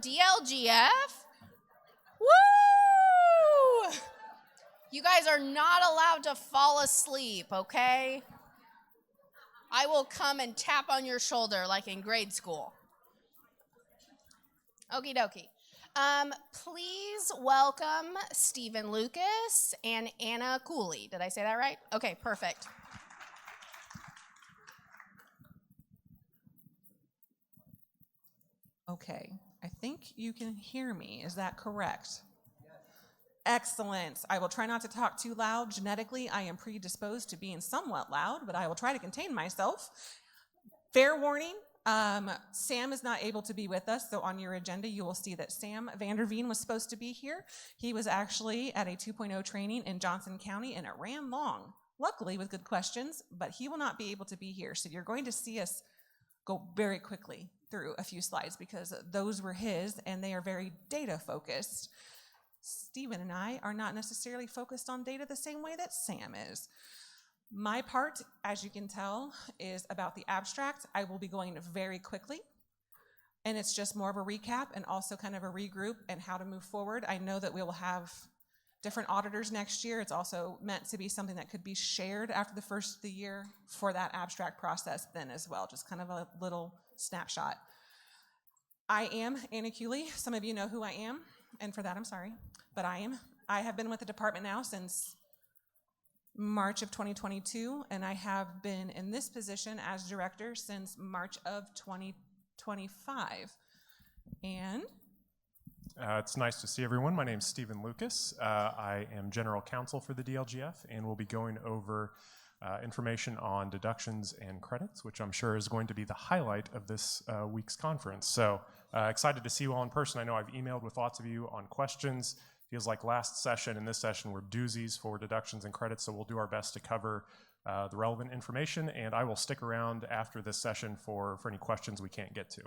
DLGF? Woo! You guys are not allowed to fall asleep, okay? I will come and tap on your shoulder like in grade school. Okie dokie. Please welcome Stephen Lucas and Anna Cooley. Did I say that right? Okay, perfect. Okay, I think you can hear me. Is that correct? Yes. Excellent. I will try not to talk too loud. Genetically, I am predisposed to being somewhat loud, but I will try to contain myself. Fair warning, Sam is not able to be with us, so on your agenda you will see that Sam Vanderveen was supposed to be here. He was actually at a 2.0 training in Johnson County, and it ran long, luckily with good questions, but he will not be able to be here, so you're going to see us go very quickly through a few slides because those were his and they are very data focused. Stephen and I are not necessarily focused on data the same way that Sam is. My part, as you can tell, is about the abstract. I will be going very quickly, and it's just more of a recap and also kind of a regroup and how to move forward. I know that we will have different auditors next year. It's also meant to be something that could be shared after the first of the year for that abstract process then as well, just kind of a little snapshot. I am Anna Cooley. Some of you know who I am, and for that I'm sorry, but I have been with the department now since March of 2022, and I have been in this position as director since March of 2025. And it's nice to see everyone. My name is Stephen Lucas. I am general counsel for the DLGF, and we'll be going over information on deductions and credits, which I'm sure is going to be the highlight of this week's conference. So excited to see you all in person. I know I've emailed with lots of you on questions. Feels like last session and this session were doozies for deductions and credits, so we'll do our best to cover the relevant information, and I will stick around after this session for any questions we can't get to.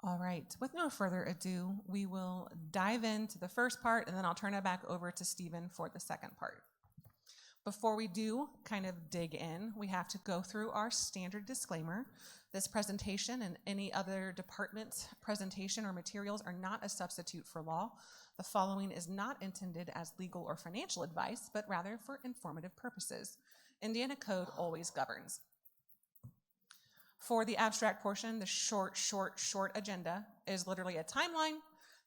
all right, with no further ado, we will dive into the first part, and then I'll turn it back over to Stephen for the second part. Before we do kind of dig in, we have to go through our standard disclaimer. This presentation and any other department presentation or materials are not a substitute for law. The following is not intended as legal or financial advice, but rather for informative purposes. Indiana code always governs. For the abstract portion, the short agenda is literally a timeline,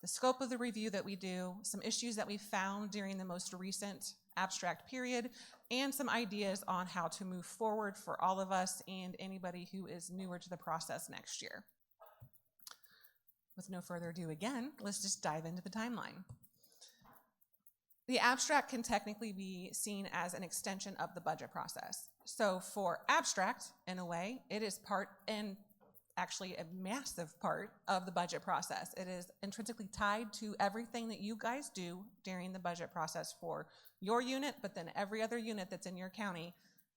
the scope of the review that we do, some issues that we found during the most recent abstract period, and some ideas on how to move forward for all of us and anybody who is newer to the process next year. With no further ado, again, let's just dive into the timeline. The abstract can technically be seen as an extension of the budget process. So for abstract, in a way, it is part and actually a massive part of the budget process. It is intrinsically tied to everything that you guys do during the budget process for your unit, but then every other unit that's in your county.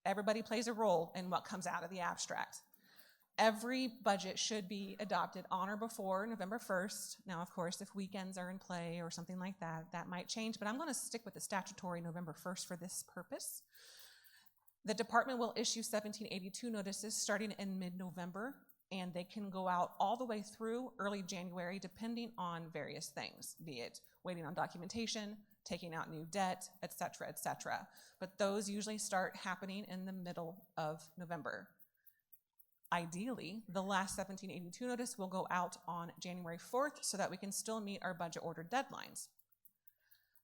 Everybody plays a role in what comes out of the abstract. Every budget should be adopted on or before November 1st. Now, of course, if weekends are in play or something like that, that might change, but I'm going to stick with the statutory November 1st for this purpose. The department will issue 1782 notices starting in mid-November, and they can go out all the way through early January depending on various things, be it waiting on documentation, taking out new debt, et cetera, but those usually start happening in the middle of November. Ideally, the last 1782 notice will go out on January 4th so that we can still meet our budget order deadlines.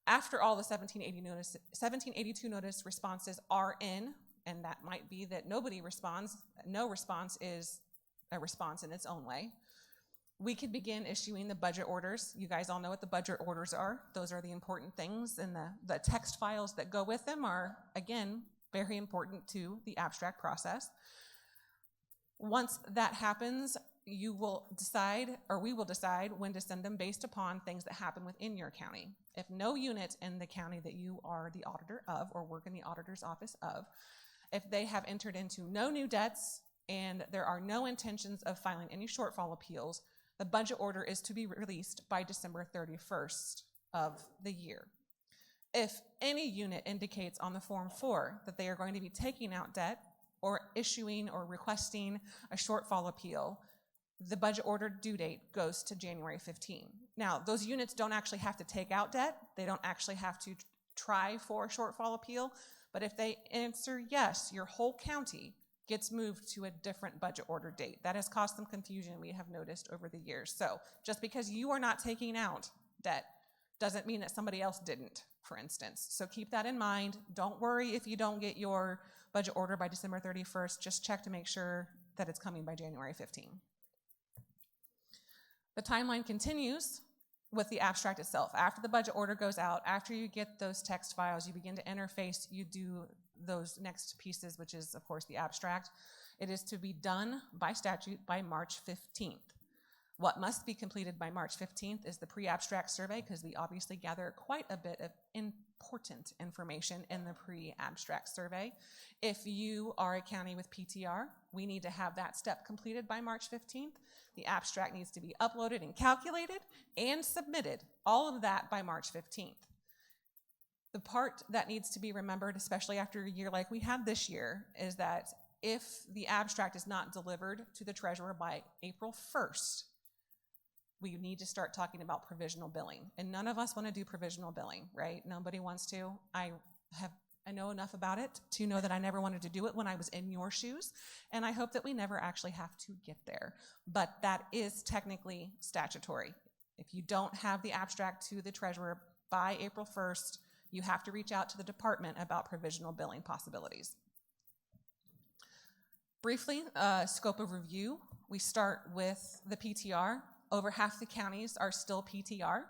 After all the 1782 notice responses are in, and that might be that nobody responds, no response is a response in its own way, we can begin issuing the budget orders. You guys all know what the budget orders are. Those are the important things, and the text files that go with them are, again, very important to the abstract process. Once that happens, you will decide, or we will decide, when to send them based upon things that happen within your county. If no unit in the county that you are the auditor of or work in the auditor's office of, if they have entered into no new debts and there are no intentions of filing any shortfall appeals, the budget order is to be released by December 31st of the year. If any unit indicates on the Form 4 that they are going to be taking out debt or issuing or requesting a shortfall appeal, the budget order due date goes to January 15. Now, those units don't actually have to take out debt. They don't actually have to try for a shortfall appeal. But if they answer yes, your whole county gets moved to a different budget order date. That has caused some confusion, we have noticed over the years. So just because you are not taking out debt doesn't mean that somebody else didn't, for instance. So keep that in mind. Don't worry if you don't get your budget order by December 31st. Just check to make sure that it's coming by January 15. The timeline continues with the abstract itself. After the budget order goes out, after you get those text files, you begin to interface, you do those next pieces, which is, of course, the abstract. It is to be done by statute by March 15th. What must be completed by March 15th is the pre-abstract survey, because we obviously gather quite a bit of important information in the pre-abstract survey. If you are a county with PTR, we need to have that step completed by March 15th. The abstract needs to be uploaded and calculated and submitted, all of that by March 15th. The part that needs to be remembered, especially after a year like we had this year, is that if the abstract is not delivered to the treasurer by April 1st, we need to start talking about provisional billing. And none of us want to do provisional billing, right? Nobody wants to. I know enough about it to know that I never wanted to do it when I was in your shoes, and I hope that we never actually have to get there. But that is technically statutory. If you don't have the abstract to the treasurer by April 1st, you have to reach out to the department about provisional billing possibilities. Briefly, scope of review. We start with the PTR. Over half the counties are still PTR.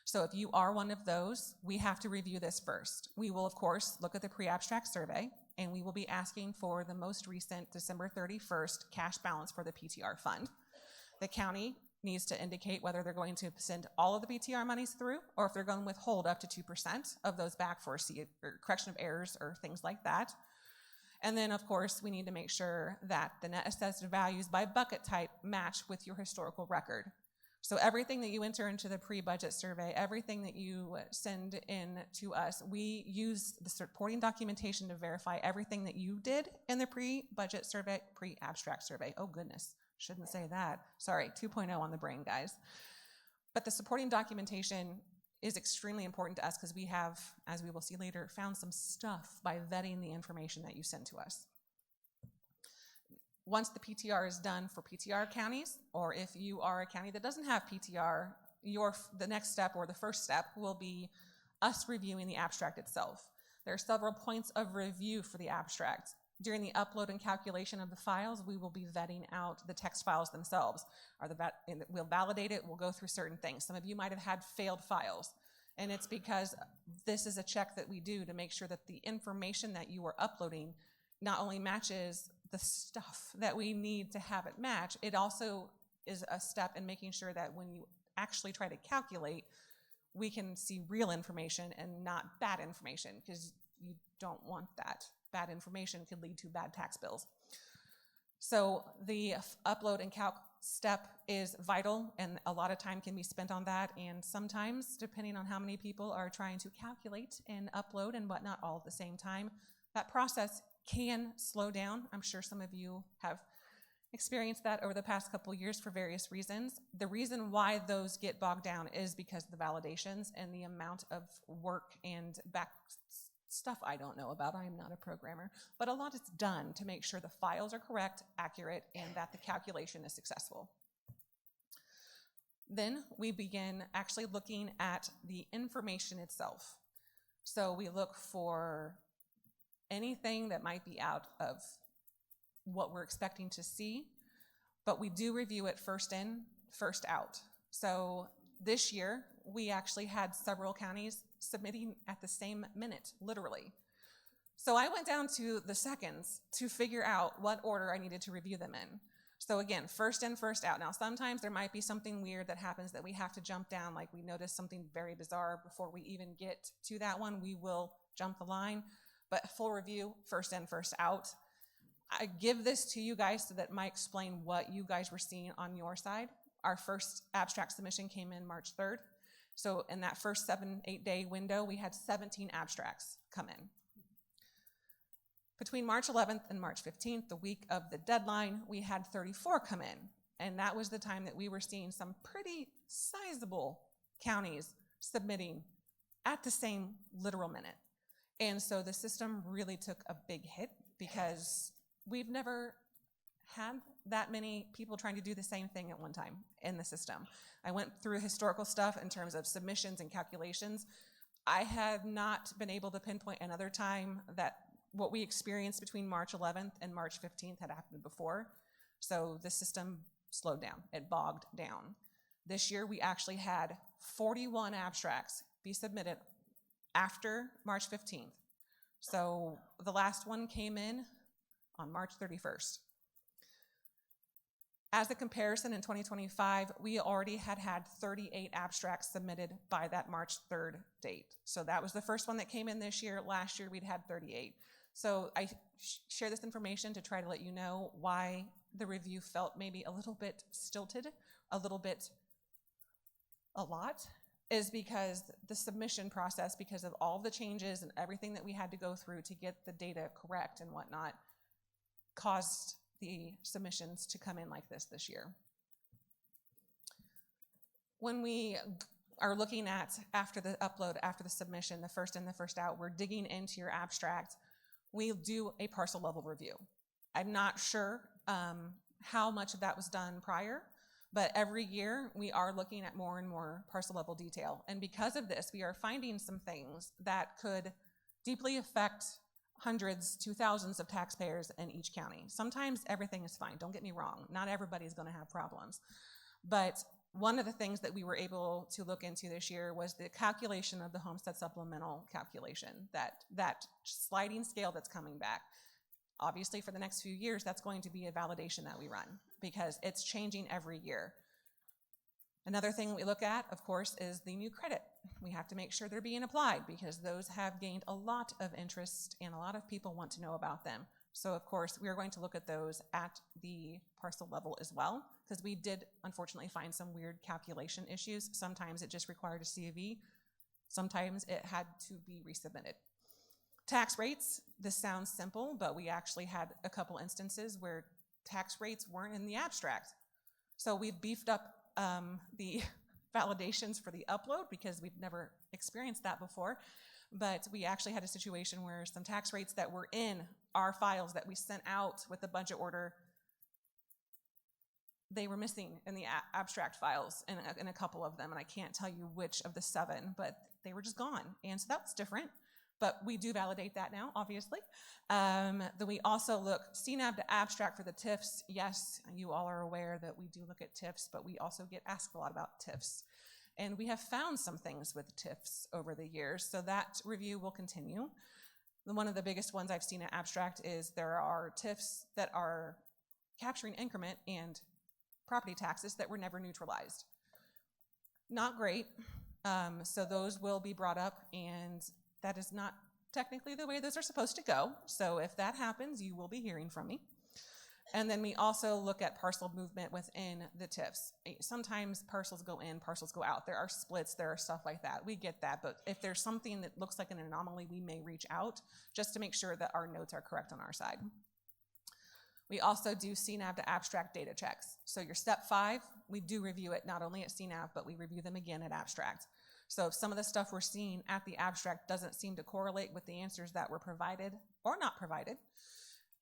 So if you are one of those, we have to review this first. We will, of course, look at the pre-abstract survey, and we will be asking for the most recent December 31st cash balance for the PTR fund. The county needs to indicate whether they're going to send all of the PTR monies through, or if they're going to withhold up to 2% of those back for correction of errors or things like that. And then, of course, we need to make sure that the net assessed values by bucket type match with your historical record. So everything that you enter into the pre-budget survey, everything that you send in to us, we use the supporting documentation to verify everything that you did in the pre-budget survey, pre-abstract survey. Oh, goodness, shouldn't say that. Sorry, 2.0 on the brain, guys. But the supporting documentation is extremely important to us because we have, as we will see later, found some stuff by vetting the information that you send to us. Once the PTR is done for PTR counties, or if you are a county that doesn't have PTR, the next step or the first step will be us reviewing the abstract itself. There are several points of review for the abstract. During the upload and calculation of the files, we will be vetting out the text files themselves. We'll validate it, we'll go through certain things. Some of you might have had failed files, and it's because this is a check that we do to make sure that the information that you are uploading not only matches the stuff that we need to have it match, it also is a step in making sure that when you actually try to calculate, we can see real information and not bad information, because you don't want that. Bad information could lead to bad tax bills. So the upload and calc step is vital, and a lot of time can be spent on that, and sometimes, depending on how many people are trying to calculate and upload and whatnot all at the same time, that process can slow down. I'm sure some of you have experienced that over the past couple of years for various reasons. The reason why those get bogged down is because of the validations and the amount of work and back stuff I don't know about. I am not a programmer, but a lot is done to make sure the files are correct, accurate, and that the calculation is successful. Then we begin actually looking at the information itself. So we look for anything that might be out of what we're expecting to see, but we do review it first in, first out. So this year, we actually had several counties submitting at the same minute, literally. So I went down to the seconds to figure out what order I needed to review them in. So again, first in, first out. Now, sometimes there might be something weird that happens that we have to jump down, like we notice something very bizarre before we even get to that one, we will jump the line. But full review, first in, first out. I give this to you guys so that it might explain what you guys were seeing on your side. Our first abstract submission came in March 3rd. So in that first 7-8 day window, we had 17 abstracts come in. Between March 11th and March 15th, the week of the deadline, we had 34 come in. And that was the time that we were seeing some pretty sizable counties submitting at the same literal minute. And so the system really took a big hit because we've never had that many people trying to do the same thing at one time in the system. I went through historical stuff in terms of submissions and calculations. I had not been able to pinpoint another time that what we experienced between March 11th and March 15th had happened before. So the system slowed down, it bogged down. This year we actually had 41 abstracts be submitted after March 15th. So the last one came in on March 31st. As a comparison, in 2025, we already had 38 abstracts submitted by that March 3rd date. So that was the first one that came in this year. Last year, we'd had 38. So I share this information to try to let you know why the review felt maybe a little bit stilted, a lot, is because the submission process, because of all the changes and everything that we had to go through to get the data correct and whatnot, caused the submissions to come in like this year. When we are looking at after the upload, after the submission, the first in, the first out, we're digging into your abstract, we do a parcel level review. I'm not sure how much of that was done prior, but every year we are looking at more and more parcel level detail. And because of this, we are finding some things that could deeply affect hundreds to thousands of taxpayers in each county. Sometimes everything is fine, don't get me wrong. Not everybody's gonna have problems. But one of the things that we were able to look into this year was the calculation of the homestead supplemental calculation, that sliding scale that's coming back. Obviously, for the next few years, that's going to be a validation that we run because it's changing every year. Another thing we look at, of course, is the new credit. We have to make sure they're being applied because those have gained a lot of interest and a lot of people want to know about them. So, of course, we are going to look at those at the parcel level as well because we did, unfortunately, find some weird calculation issues. Sometimes it just required a CAV. Sometimes it had to be resubmitted. Tax rates, this sounds simple, but we actually had a couple instances where tax rates weren't in the abstract. So we've beefed up the validations for the upload because we've never experienced that before. But we actually had a situation where some tax rates that were in our files that we sent out with the budget order, they were missing in the abstract files in a couple of them. And I can't tell you which of the 7, but they were just gone. And so that's different. But we do validate that now, obviously. Then we also look CNAB to abstract for the TIFs. Yes, you all are aware that we do look at TIFs, but we also get asked a lot about TIFs. And we have found some things with TIFs over the years, so that review will continue. One of the biggest ones I've seen at abstract is there are TIFs that are capturing increment and property taxes that were never neutralized. Not great. So those will be brought up, and that is not technically the way those are supposed to go. So if that happens, you will be hearing from me. And then we also look at parcel movement within the TIFs. Sometimes parcels go in, parcels go out. There are splits, there are stuff like that. We get that, but if there's something that looks like an anomaly, we may reach out just to make sure that our notes are correct on our side. We also do CNAB to abstract data checks. So your step 5, we do review it not only at CNAB, but we review them again at abstract. So if some of the stuff we're seeing at the abstract doesn't seem to correlate with the answers that were provided or not provided,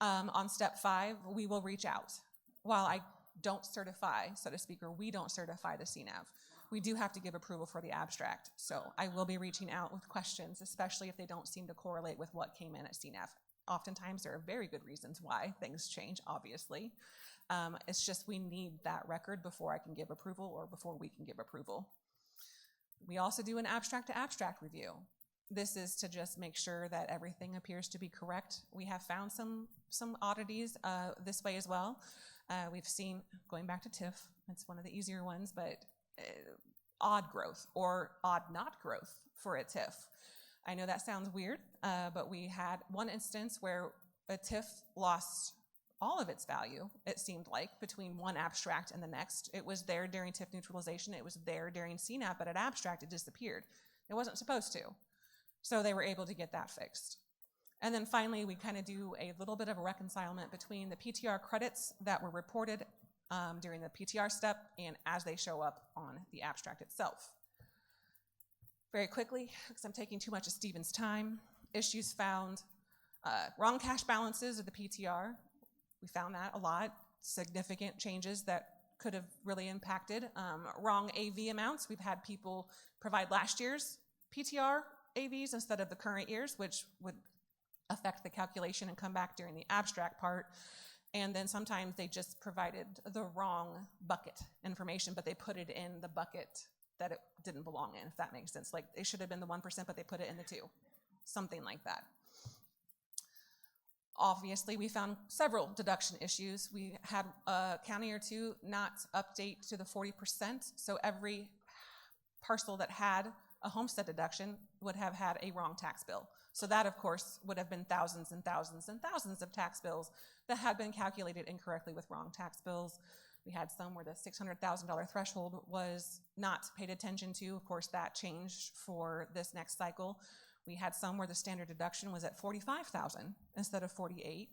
on step 5, we will reach out. While I don't certify, so to speak, or we don't certify the CNAV, we do have to give approval for the abstract. So I will be reaching out with questions, especially if they don't seem to correlate with what came in at CNAV. Oftentimes, there are very good reasons why things change, obviously. It's just we need that record before I can give approval or before we can give approval. We also do an abstract to abstract review. This is to just make sure that everything appears to be correct. We have found some oddities this way as well. We've seen, going back to TIF, it's one of the easier ones, but odd growth or odd not growth for a TIF. I know that sounds weird, but we had one instance where a TIF lost all of its value, it seemed like, between one abstract and the next. It was there during TIF neutralization, it was there during CNAP, but at abstract it disappeared. It wasn't supposed to. So they were able to get that fixed. And then finally, we kind of do a little bit of a reconcilement between the PTR credits that were reported during the PTR step and as they show up on the abstract itself. Very quickly, because I'm taking too much of Stephen's time, issues found, wrong cash balances of the PTR. We found that a lot, significant changes that could have really impacted. Wrong AV amounts. We've had people provide last year's PTR AVs instead of the current year's, which would affect the calculation and come back during the abstract part. And then sometimes they just provided the wrong bucket information, but they put it in the bucket that it didn't belong in, if that makes sense. Like it should have been the 1%, but they put it in the 2%, something like that. Obviously, we found several deduction issues. We had a county or two not update to the 40%, so every parcel that had a homestead deduction would have had a wrong tax bill. So that, of course, would have been thousands and thousands and thousands of tax bills that had been calculated incorrectly with wrong tax bills. We had some where the $600,000 threshold was not paid attention to. Of course, that changed for this next cycle. We had some where the standard deduction was at $45,000 instead of $48,000.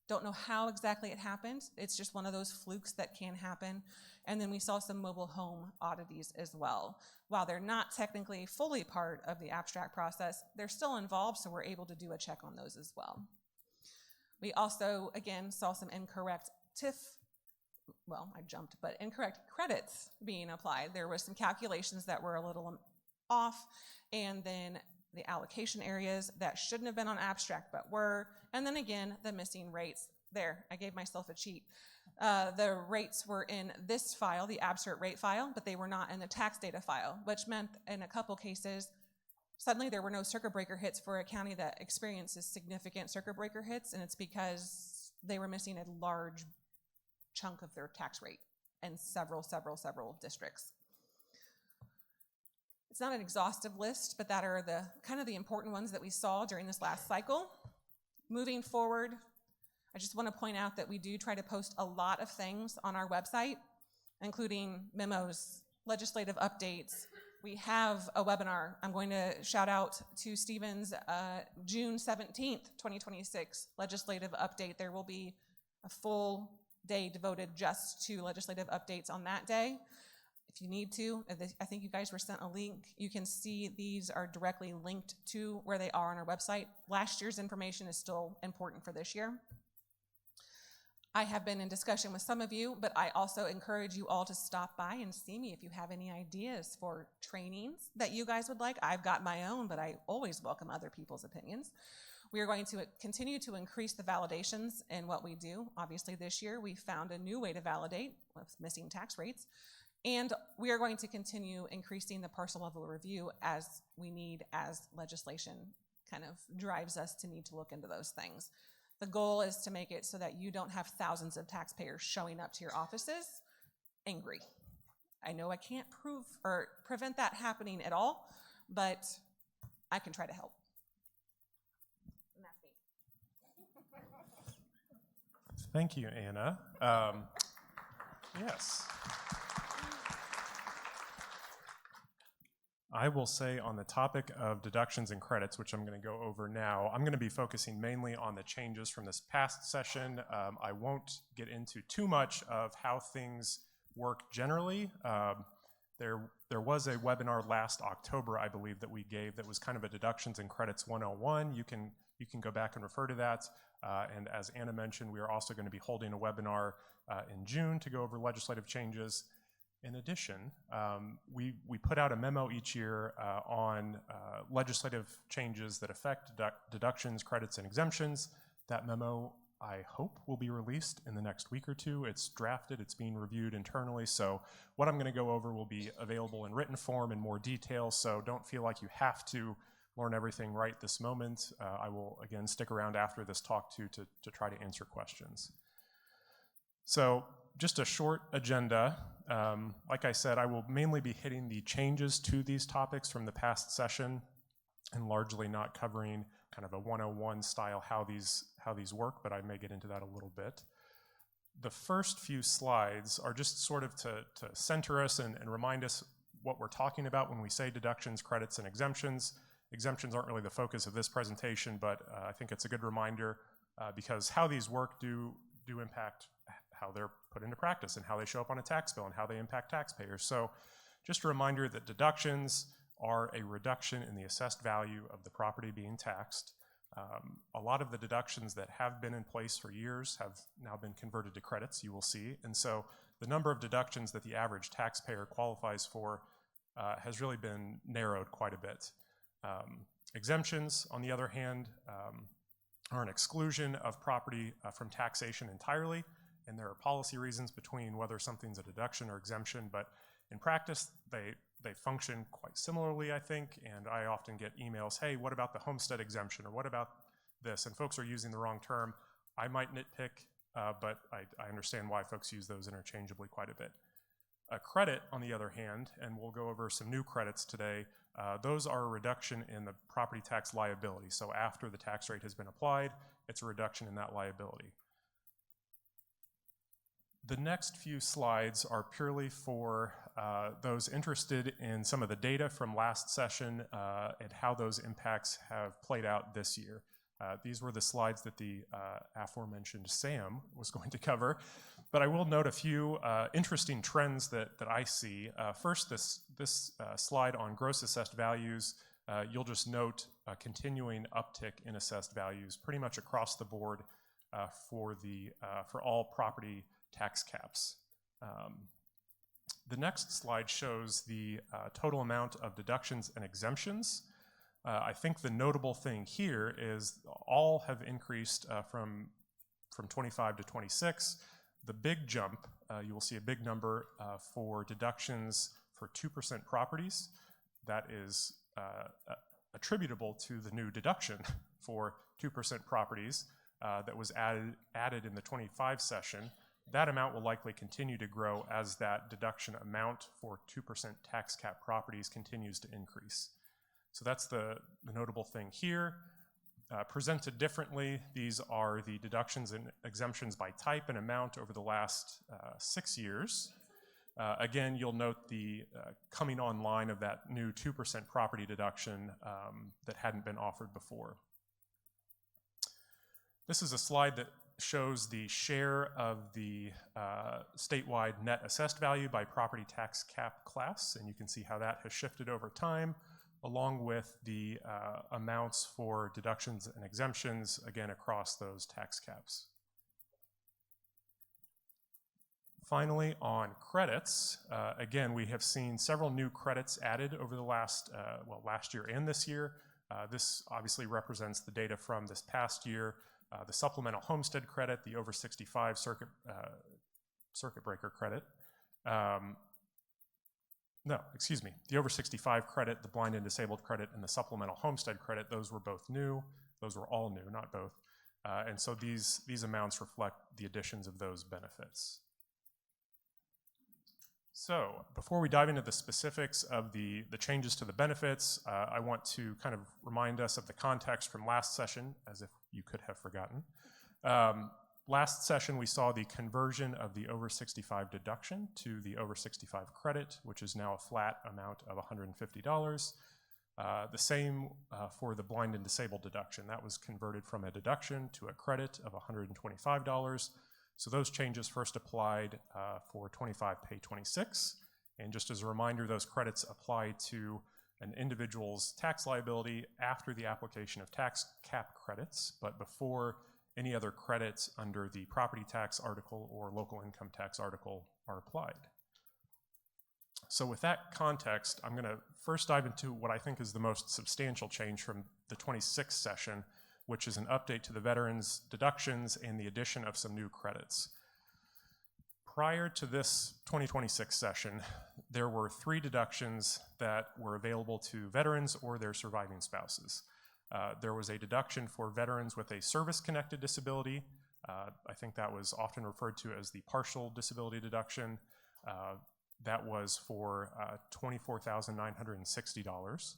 Don't know how exactly it happened. It's just one of those flukes that can happen. And then we saw some mobile home oddities as well. While they're not technically fully part of the abstract process, they're still involved, so we're able to do a check on those as well. We also, again, saw some incorrect TIF, well, I jumped, but incorrect credits being applied. There were some calculations that were a little off, and then the allocation areas that shouldn't have been on abstract but were, and then again, the missing rates. There, I gave myself a cheat. The rates were in this file, the abstract rate file, but they were not in the tax data file, which meant in a couple cases, suddenly there were no circuit breaker hits for a county that experiences significant circuit breaker hits, and it's because they were missing a large chunk of their tax rate in several districts. It's not an exhaustive list, but that are the kind of the important ones that we saw during this last cycle. Moving forward, I just want to point out that we do try to post a lot of things on our website, including memos, legislative updates. We have a webinar. I'm going to shout out to Stephen's June 17th, 2026 legislative update. There will be a full day devoted just to legislative updates on that day. If you need to, I think you guys were sent a link. You can see these are directly linked to where they are on our website. Last year's information is still important for this year. I have been in discussion with some of you, but I also encourage you all to stop by and see me if you have any ideas for trainings that you guys would like. I've got my own, but I always welcome other people's opinions. We are going to continue to increase the validations in what we do. Obviously, this year we found a new way to validate with missing tax rates. And we are going to continue increasing the parcel level review as we need, as legislation kind of drives us to need to look into those things. The goal is to make it so that you don't have thousands of taxpayers showing up to your offices angry. I know I can't prove or prevent that happening at all, but I can try to help. And that's me. Thank you, Anna. Yes. I will say on the topic of deductions and credits, which I'm going to go over now, I'm going to be focusing mainly on the changes from this past session. I won't get into too much of how things work generally. There was a webinar last October, I believe, that we gave that was kind of a deductions and credits 101. You can go back and refer to that. And as Anna mentioned, we are also going to be holding a webinar in June to go over legislative changes. In addition, we put out a memo each year on legislative changes that affect deductions, credits, and exemptions. That memo, I hope, will be released in the next week or two. It's drafted, it's being reviewed internally, so what I'm going to go over will be available in written form in more detail, so don't feel like you have to learn everything right this moment. I will, again, stick around after this talk to try to answer questions. So, just a short agenda. Like I said, I will mainly be hitting the changes to these topics from the past session and largely not covering kind of a 101 style how these work, but I may get into that a little bit. The first few slides are just sort of to center us and remind us what we're talking about when we say deductions, credits, and exemptions. Exemptions aren't really the focus of this presentation, but I think it's a good reminder because how these work do do impact how they're put into practice and how they show up on a tax bill and how they impact taxpayers. So just a reminder that deductions are a reduction in the assessed value of the property being taxed. A lot of the deductions that have been in place for years have now been converted to credits, you will see. And so the number of deductions that the average taxpayer qualifies for has really been narrowed quite a bit. Exemptions, on the other hand, are an exclusion of property from taxation entirely, and there are policy reasons between whether something's a deduction or exemption, but in practice, they function quite similarly, I think, and I often get emails, hey, what about the homestead exemption, or what about this? And folks are using the wrong term. I might nitpick, but I understand why folks use those interchangeably quite a bit. A credit, on the other hand, and we'll go over some new credits today, those are a reduction in the property tax liability. So after the tax rate has been applied, it's a reduction in that liability. The next few slides are purely for those interested in some of the data from last session and how those impacts have played out this year. These were the slides that the aforementioned Sam was going to cover, but I will note a few interesting trends that I see. First, this slide on gross assessed values, you'll just note a continuing uptick in assessed values pretty much across the board for all property tax caps. The next slide shows the total amount of deductions and exemptions. I think the notable thing here is all have increased from 25 to 26. The big jump, you will see a big number for deductions for 2% properties. That is attributable to the new deduction for 2% properties that was added in the 25 session. That amount will likely continue to grow as that deduction amount for 2% tax cap properties continues to increase. So that's the notable thing here. Presented differently, these are the deductions and exemptions by type and amount over the last 6 years. Again, you'll note the coming online of that new 2% property deduction that hadn't been offered before. This is a slide that shows the share of the statewide net assessed value by property tax cap class, and you can see how that has shifted over time, along with the amounts for deductions and exemptions, again, across those tax caps. Finally, on credits, again, we have seen several new credits added over the last year and this year. This obviously represents the data from this past year. The supplemental homestead credit, the over 65 circuit breaker credit. The over 65 credit, the blind and disabled credit, and the supplemental homestead credit, those were both new. Those were all new, not both. And so these amounts reflect the additions of those benefits. So before we dive into the specifics of the changes to the benefits, I want to kind of remind us of the context from last session, as if you could have forgotten. Last session, we saw the conversion of the over 65 deduction to the over 65 credit, which is now a flat amount of $150. The same for the blind and disabled deduction. That was converted from a deduction to a credit of $125. So those changes first applied for 25 pay 26. And just as a reminder, those credits apply to an individual's tax liability after the application of tax cap credits, but before any other credits under the property tax article or local income tax article are applied. So with that context, I'm going to first dive into what I think is the most substantial change from the 26th session, which is an update to the veterans' deductions and the addition of some new credits. Prior to this 2026 session, there were 3 deductions that were available to veterans or their surviving spouses. There was a deduction for veterans with a service-connected disability. I think that was often referred to as the partial disability deduction. That was for $24,960.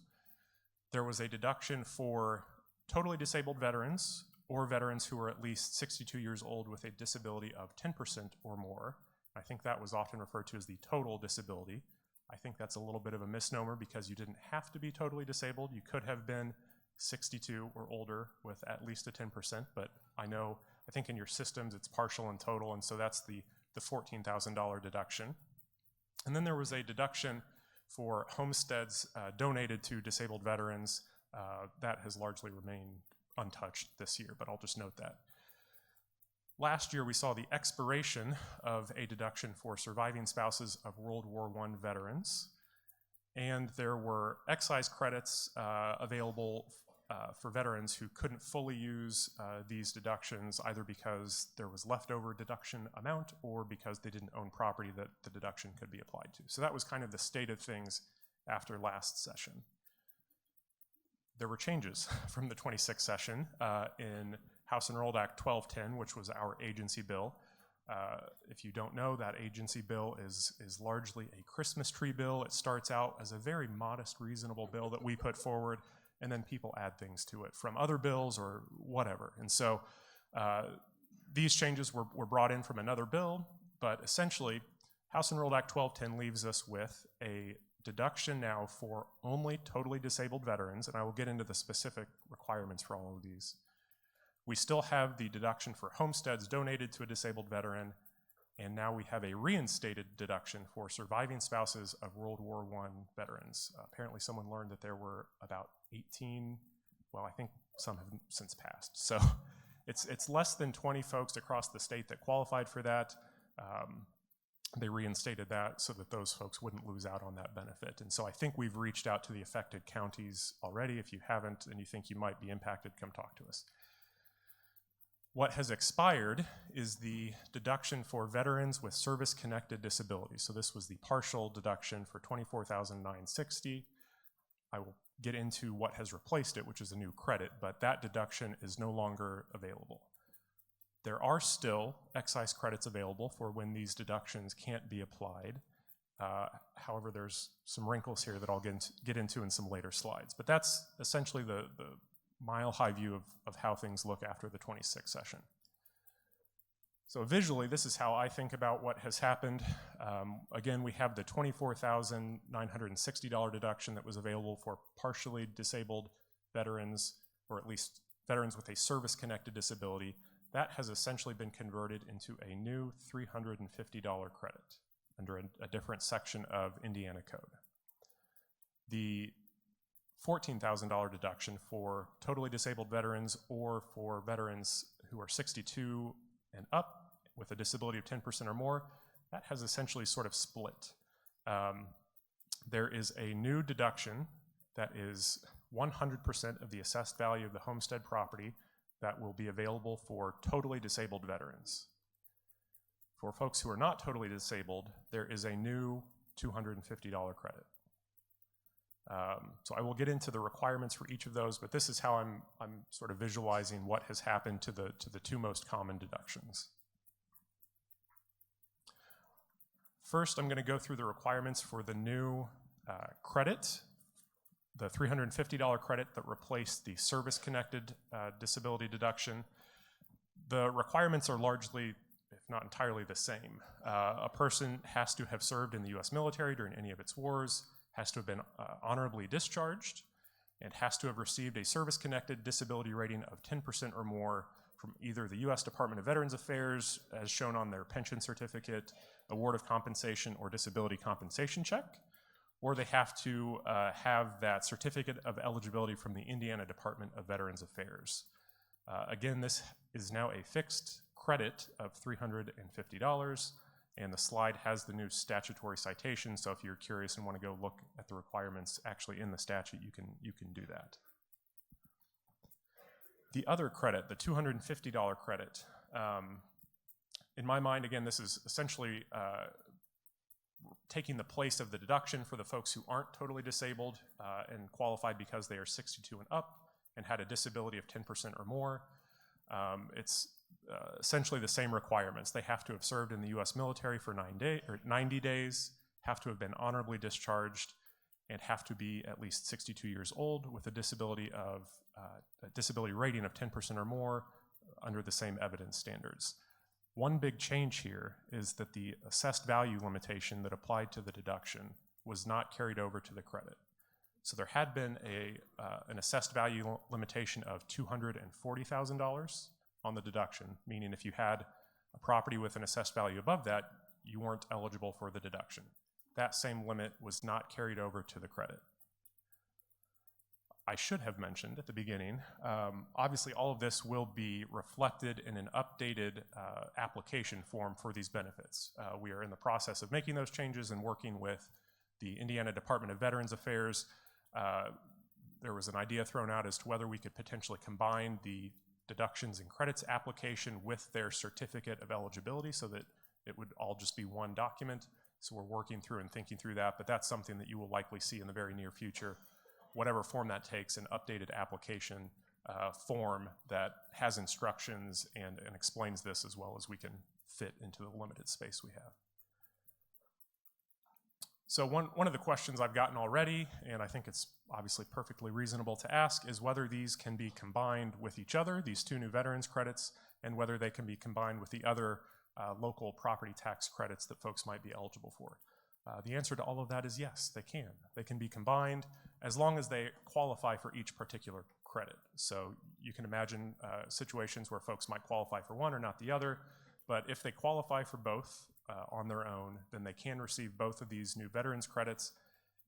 There was a deduction for totally disabled veterans or veterans who were at least 62 years old with a disability of 10% or more. I think that was often referred to as the total disability. I think that's a little bit of a misnomer because you didn't have to be totally disabled. You could have been 62 or older with at least a 10%, but I know I think in your systems it's partial and total, and so that's the $14,000 deduction. And then there was a deduction for homesteads donated to disabled veterans. That has largely remained untouched this year, but I'll just note that. Last year, we saw the expiration of a deduction for surviving spouses of World War I veterans, and there were excise credits available for veterans who couldn't fully use these deductions, either because there was leftover deduction amount or because they didn't own property that the deduction could be applied to. So that was kind of the state of things after last session. There were changes from the 26th session in House Enrolled Act 1210, which was our agency bill. If you don't know, that agency bill is largely a Christmas tree bill. It starts out as a very modest, reasonable bill that we put forward, and then people add things to it from other bills or whatever. And so these changes were brought in from another bill, but essentially, House Enrolled Act 1210 leaves us with a deduction now for only totally disabled veterans, and I will get into the specific requirements for all of these. We still have the deduction for homesteads donated to a disabled veteran, and now we have a reinstated deduction for surviving spouses of World War I veterans. Apparently someone learned that there were about 18, well, I think some have since passed. So it's less than 20 folks across the state that qualified for that. They reinstated that so that those folks wouldn't lose out on that benefit. And so I think we've reached out to the affected counties already. If you haven't and you think you might be impacted, come talk to us. What has expired is the deduction for veterans with service-connected disabilities. So this was the partial deduction for $24,960. I will get into what has replaced it, which is a new credit, but that deduction is no longer available. There are still excise credits available for when these deductions can't be applied. However, there's some wrinkles here that I'll get into in some later slides. But that's essentially the mile-high view of how things look after the 26th session. So visually, this is how I think about what has happened. Again, we have the $24,960 deduction that was available for partially disabled veterans, or at least veterans with a service-connected disability. That has essentially been converted into a new $350 credit under a different section of Indiana code. The $14,000 deduction for totally disabled veterans or for veterans who are 62 and up with a disability of 10% or more, that has essentially sort of split. There is a new deduction that is 100% of the assessed value of the homestead property that will be available for totally disabled veterans. For folks who are not totally disabled, there is a new $250 credit. So I will get into the requirements for each of those, but this is how I'm sort of visualizing what has happened to the two most common deductions. First, I'm going to go through the requirements for the new credit, the $350 credit that replaced the service-connected disability deduction. The requirements are largely, if not entirely, the same. A person has to have served in the U.S. military during any of its wars, has to have been honorably discharged, and has to have received a service-connected disability rating of 10% or more from either the U.S. Department of Veterans Affairs, as shown on their pension certificate, award of compensation, or disability compensation check, or they have to have that certificate of eligibility from the Indiana Department of Veterans Affairs. Again, this is now a fixed credit of $350, and the slide has the new statutory citation, so if you're curious and want to go look at the requirements actually in the statute, you can do that. The other credit, the $250 credit, in my mind, again, this is essentially taking the place of the deduction for the folks who aren't totally disabled and qualified because they are 62 and up and had a disability of 10% or more. It's essentially the same requirements. They have to have served in the U.S. military for 90 days, have to have been honorably discharged, and have to be at least 62 years old with a disability rating of 10% or more under the same evidence standards. One big change here is that the assessed value limitation that applied to the deduction was not carried over to the credit. So there had been an assessed value limitation of $240,000 on the deduction, meaning if you had a property with an assessed value above that, you weren't eligible for the deduction. That same limit was not carried over to the credit. I should have mentioned at the beginning, obviously all of this will be reflected in an updated application form for these benefits. We are in the process of making those changes and working with the Indiana Department of Veterans Affairs. There was an idea thrown out as to whether we could potentially combine the deductions and credits application with their certificate of eligibility so that it would all just be one document. So we're working through and thinking through that, but that's something that you will likely see in the very near future. Whatever form that takes, an updated application form that has instructions and explains this as well as we can fit into the limited space we have. So one of the questions I've gotten already, and I think it's obviously perfectly reasonable to ask, is whether these can be combined with each other, these two new veterans credits, and whether they can be combined with the other local property tax credits that folks might be eligible for. The answer to all of that is yes, they can. They can be combined as long as they qualify for each particular credit. So you can imagine situations where folks might qualify for one or not the other, but if they qualify for both on their own, then they can receive both of these new veterans credits,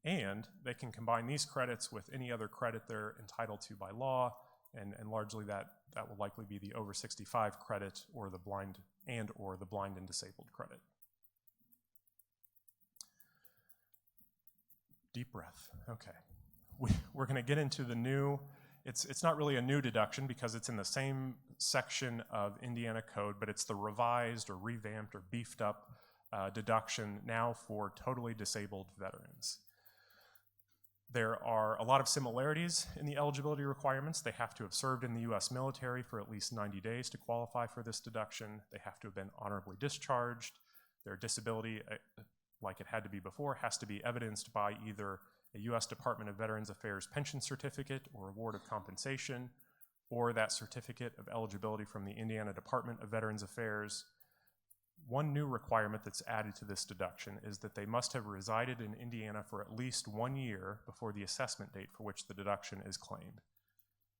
and they can combine these credits with any other credit they're entitled to by law, and largely that will likely be the over 65 credit or the blind and disabled credit. Deep breath. Okay. We're going to get into the new, it's not really a new deduction because it's in the same section of Indiana code, but it's the revised or revamped or beefed up deduction now for totally disabled veterans. There are a lot of similarities in the eligibility requirements. They have to have served in the U.S. military for at least 90 days to qualify for this deduction. They have to have been honorably discharged. Their disability, like it had to be before, has to be evidenced by either a U.S. Department of Veterans Affairs pension certificate or award of compensation, or that certificate of eligibility from the Indiana Department of Veterans Affairs. One new requirement that's added to this deduction is that they must have resided in Indiana for at least 1 year before the assessment date for which the deduction is claimed.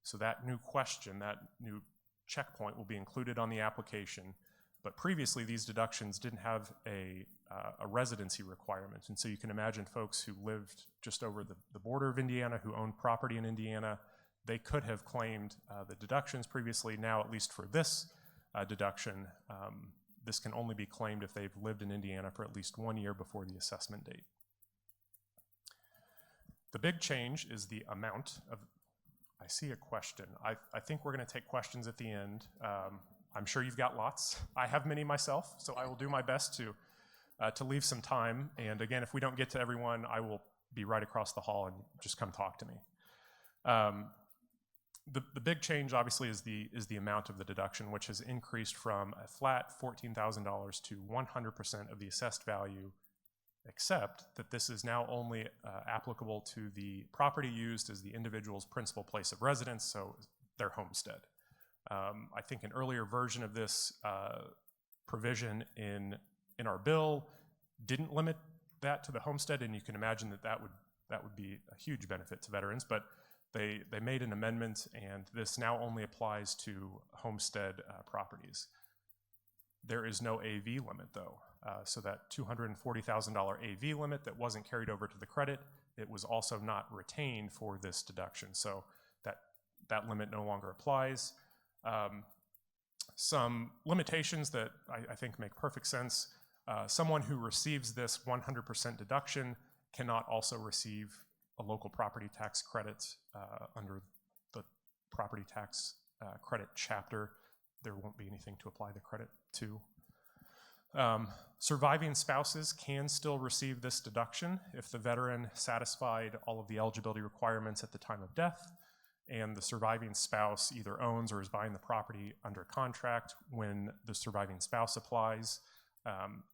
So that new question, that new checkpoint will be included on the application, but previously these deductions didn't have a residency requirement. And so you can imagine folks who lived just over the border of Indiana, who owned property in Indiana, they could have claimed the deductions previously. Now, at least for this deduction, this can only be claimed if they've lived in Indiana for at least 1 year before the assessment date. The big change is the amount of, I see a question. I think we're going to take questions at the end. I'm sure you've got lots. I have many myself, so I will do my best to leave some time. And again, if we don't get to everyone, I will be right across the hall and just come talk to me. The big change, obviously, is the amount of the deduction, which has increased from a flat $14,000 to 100% of the assessed value, except that this is now only applicable to the property used as the individual's principal place of residence, so their homestead. I think an earlier version of this provision in our bill didn't limit that to the homestead, and you can imagine that would be a huge benefit to veterans, but they made an amendment, and this now only applies to homestead properties. There is no AV limit, though. So that $240,000 AV limit that wasn't carried over to the credit, it was also not retained for this deduction. So that limit no longer applies. Some limitations that I think make perfect sense. Someone who receives this 100% deduction cannot also receive a local property tax credit under the property tax credit chapter. There won't be anything to apply the credit to. Surviving spouses can still receive this deduction if the veteran satisfied all of the eligibility requirements at the time of death, and the surviving spouse either owns or is buying the property under contract when the surviving spouse applies.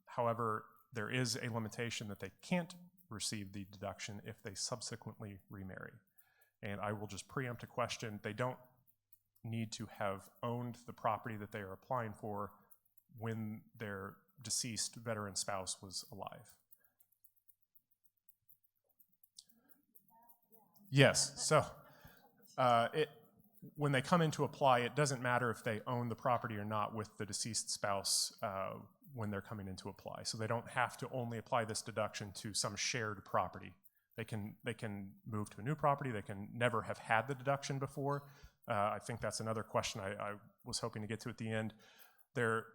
However, there is a limitation that they can't receive the deduction if they subsequently remarry. And I will just preempt a question. They don't need to have owned the property that they are applying for when their deceased veteran spouse was alive. Yes, so when they come in to apply, it doesn't matter if they own the property or not with the deceased spouse when they're coming in to apply. So they don't have to only apply this deduction to some shared property. They can move to a new property. They can never have had the deduction before. I think that's another question I was hoping to get to at the end. Their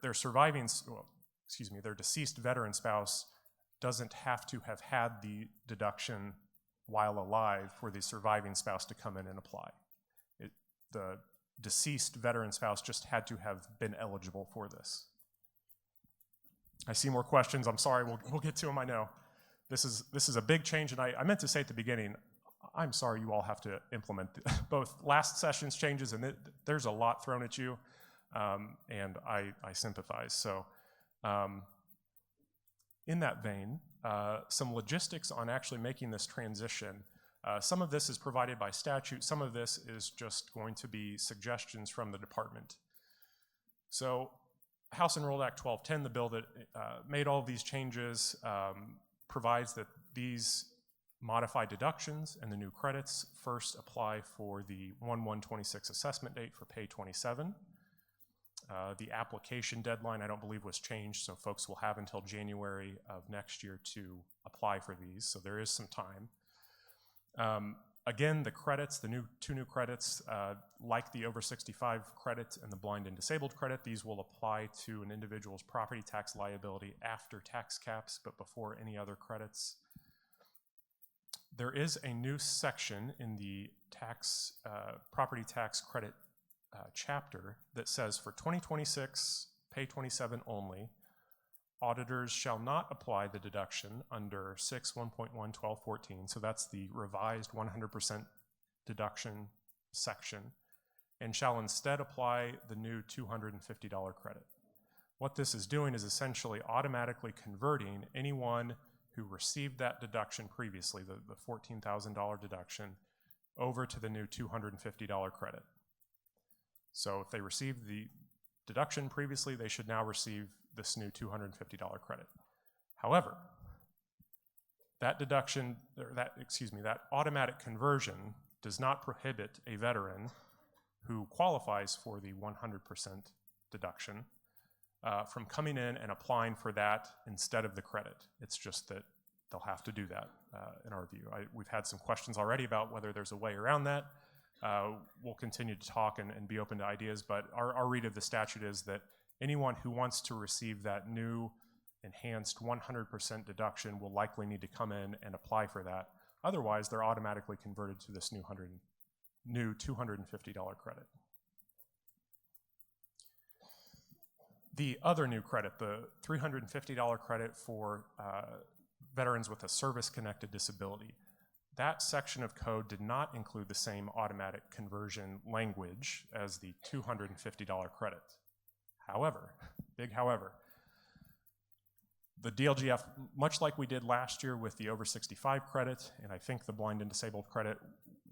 deceased veteran spouse doesn't have to have had the deduction while alive for the surviving spouse to come in and apply. The deceased veteran spouse just had to have been eligible for this. I see more questions. I'm sorry. We'll get to them. I know this is a big change, and I meant to say at the beginning, I'm sorry you all have to implement both last session's changes, and there's a lot thrown at you, and I sympathize. So in that vein, some logistics on actually making this transition. Some of this is provided by statute. Some of this is just going to be suggestions from the department. So House Enrolled Act 1210, the bill that made all of these changes, provides that these modified deductions and the new credits first apply for the 1/1/26 assessment date for pay 27. The application deadline, I don't believe, was changed, so folks will have until January of next year to apply for these, so there is some time. Again, the credits, the two new credits, like the over 65 credit and the blind and disabled credit, these will apply to an individual's property tax liability after tax caps, but before any other credits. There is a new section in the property tax credit chapter that says for 2026, pay 27 only, auditors shall not apply the deduction under 6.1.1.12.14, so that's the revised 100% deduction section, and shall instead apply the new $250 credit. What this is doing is essentially automatically converting anyone who received that deduction previously, the $14,000 deduction, over to the new $250 credit. So if they received the deduction previously, they should now receive this new $250 credit. However, that automatic conversion does not prohibit a veteran who qualifies for the 100% deduction from coming in and applying for that instead of the credit. It's just that they'll have to do that in our view. We've had some questions already about whether there's a way around that. We'll continue to talk and be open to ideas, but our read of the statute is that anyone who wants to receive that new enhanced 100% deduction will likely need to come in and apply for that. Otherwise, they're automatically converted to this new $250 credit. The other new credit, the $350 credit for veterans with a service-connected disability, that section of code did not include the same automatic conversion language as the $250 credit. However, big however, the DLGF, much like we did last year with the over 65 credit, and I think the blind and disabled credit,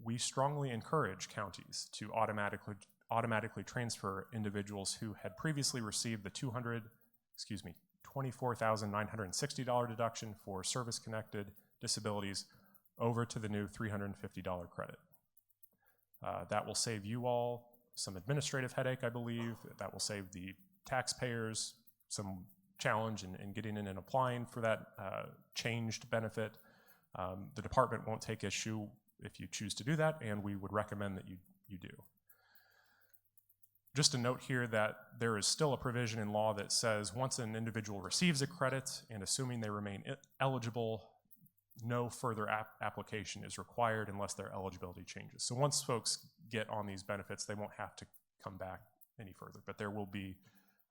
we strongly encourage counties to automatically transfer individuals who had previously received the $24,960 deduction for service-connected disabilities over to the new $350 credit. That will save you all some administrative headache, I believe. That will save the taxpayers some challenge in getting in and applying for that changed benefit. The department won't take issue if you choose to do that, and we would recommend that you do. Just a note here that there is still a provision in law that says once an individual receives a credit and assuming they remain eligible, no further application is required unless their eligibility changes. So once folks get on these benefits, they won't have to come back any further, but there will be,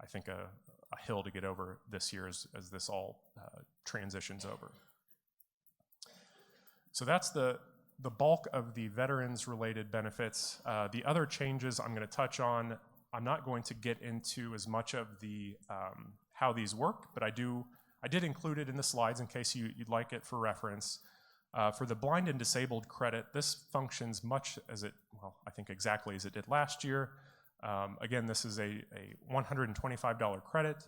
I think, a hill to get over this year as this all transitions over. So that's the bulk of the veterans-related benefits. The other changes I'm going to touch on, I'm not going to get into as much of the how these work, but I did include it in the slides in case you'd like it for reference. For the blind and disabled credit, this functions much as I think exactly as it did last year. Again, this is a $125 credit.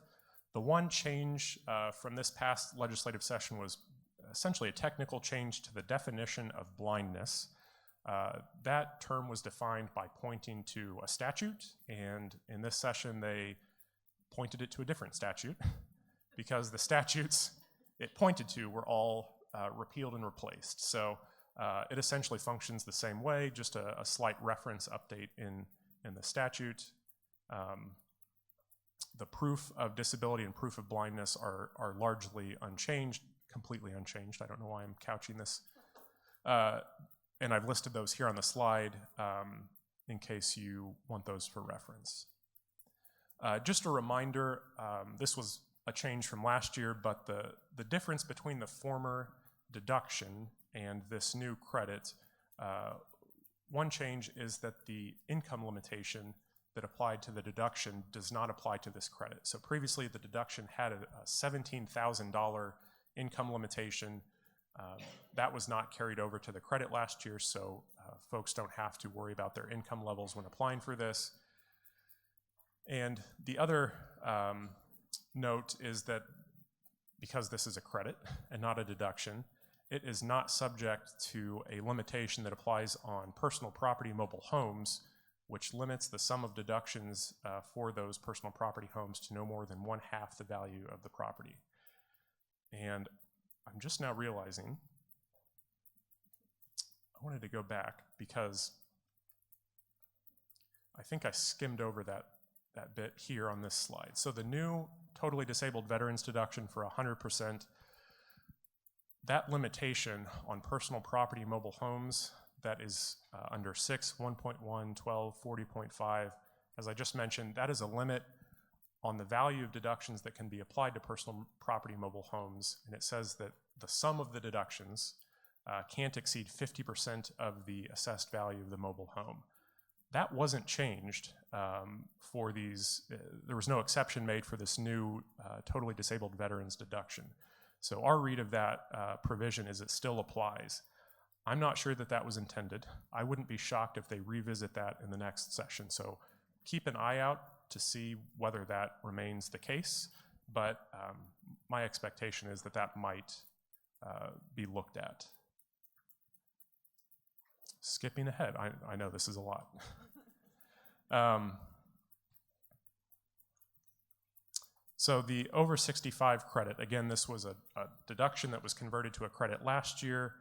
The one change from this past legislative session was essentially a technical change to the definition of blindness. That term was defined by pointing to a statute, and in this session they pointed it to a different statute because the statutes it pointed to were all repealed and replaced. So it essentially functions the same way, just a slight reference update in the statute. The proof of disability and proof of blindness are largely unchanged, completely unchanged. I don't know why I'm couching this. And I've listed those here on the slide in case you want those for reference. Just a reminder, this was a change from last year, but the difference between the former deduction and this new credit, one change is that the income limitation that applied to the deduction does not apply to this credit. So previously the deduction had a $17,000 income limitation. That was not carried over to the credit last year, so folks don't have to worry about their income levels when applying for this. And the other note is that because this is a credit and not a deduction, it is not subject to a limitation that applies on personal property mobile homes, which limits the sum of deductions for those personal property homes to no more than 1/2 the value of the property. And I'm just now realizing I wanted to go back because I think I skimmed over that bit here on this slide. So the new totally disabled veterans deduction for 100%, that limitation on personal property mobile homes that is under 6, 1.1, 12, 40.5, as I just mentioned, that is a limit on the value of deductions that can be applied to personal property mobile homes, and it says that the sum of the deductions can't exceed 50% of the assessed value of the mobile home. That wasn't changed for these, there was no exception made for this new totally disabled veterans deduction. So our read of that provision is it still applies. I'm not sure that that was intended. I wouldn't be shocked if they revisit that in the next session. So keep an eye out to see whether that remains the case, but my expectation is that that might be looked at. Skipping ahead, I know this is a lot. So the over 65 credit, again, this was a deduction that was converted to a credit last year.